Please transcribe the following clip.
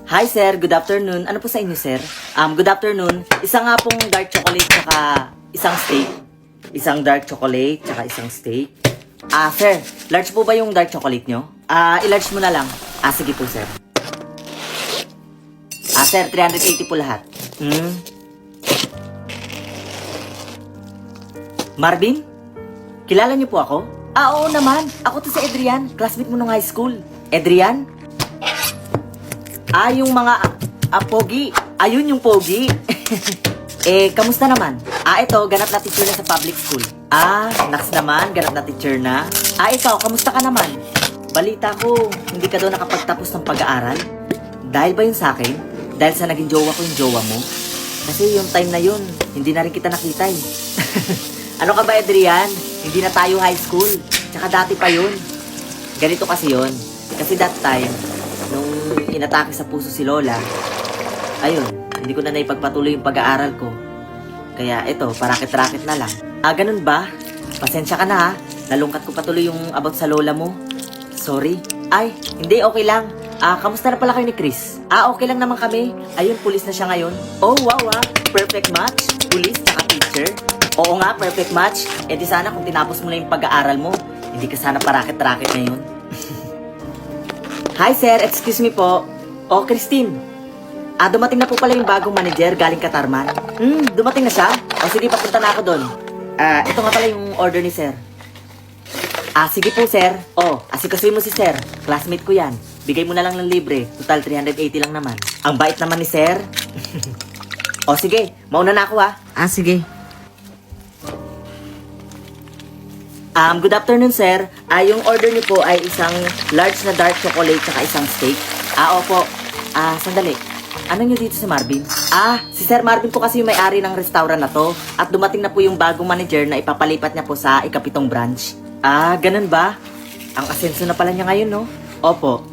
Hi sir, good afternoon. Ano po sa inyo sir? Good afternoon. Isa nga pong dark chocolate tsaka isang steak. Isang dark chocolate tsaka isang steak. Sir, large po ba yung dark chocolate nyo? I-large mo na lang. Sige po sir. Sir, 380 po lahat. Marvin? Kilala niyo po ako? Oo naman. Ako to si Adrian. Classmate mo nung high school. Adrian? Yung mga pogi. Ayun yung pogi. Kamusta naman? Ito, ganap na teacher na sa public school. Naks naman, ganap na teacher na. Ikaw, kamusta ka naman? Balita ko, hindi ka daw nakapagtapos ng pag-aaral. Dahil ba yun sa akin? Dahil sa naging jowa ko yung jowa mo? Kasi yung time na yun, hindi na rin kita nakita eh. Ano ka ba, Adrian? Hindi na tayo high school. Tsaka dati pa yun. Ganito kasi yun. Kasi that time, nung inatake sa puso si Lola, ayun, hindi ko na naipagpatuloy yung pag-aaral ko. Kaya ito, parakit-rakit na lang. Ganun ba? Pasensya ka na ha. Nalungkat ko patuloy yung about sa Lola mo. Sorry. Hindi, okay lang. Kamusta na pala kayo ni Chris? Okay lang naman kami. Ayun, pulis na siya ngayon. Oh, wow perfect match. Pulis, tsaka teacher. Oo nga, perfect match. Di sana kung tinapos mo na yung pag-aaral mo, hindi ka sana parakit-rakit ngayon. Hi sir, excuse me po. Christine. Dumating na po pala yung bagong manager galing Katarman. Dumating na siya? Sige, papunta na ako doon. Ito nga pala yung order ni sir. Sige po sir. Asikasuhin mo si sir. Classmate ko yan. Bigay mo na lang ng libre. Total 380 lang naman. Ang bait naman ni sir. Sige. Mauna na ako ha. Sige. Good afternoon, sir. Yung order niyo po ay isang large na dark chocolate tsaka isang steak. Opo. Sandali. Ano niyo dito si Marvin? Si Sir Marvin po kasi yung may-ari ng restaurant na to. At dumating na po yung bagong manager na ipapalipat niya po sa ikapitong branch. Ganun ba? Ang asenso na pala niya ngayon, no? Opo.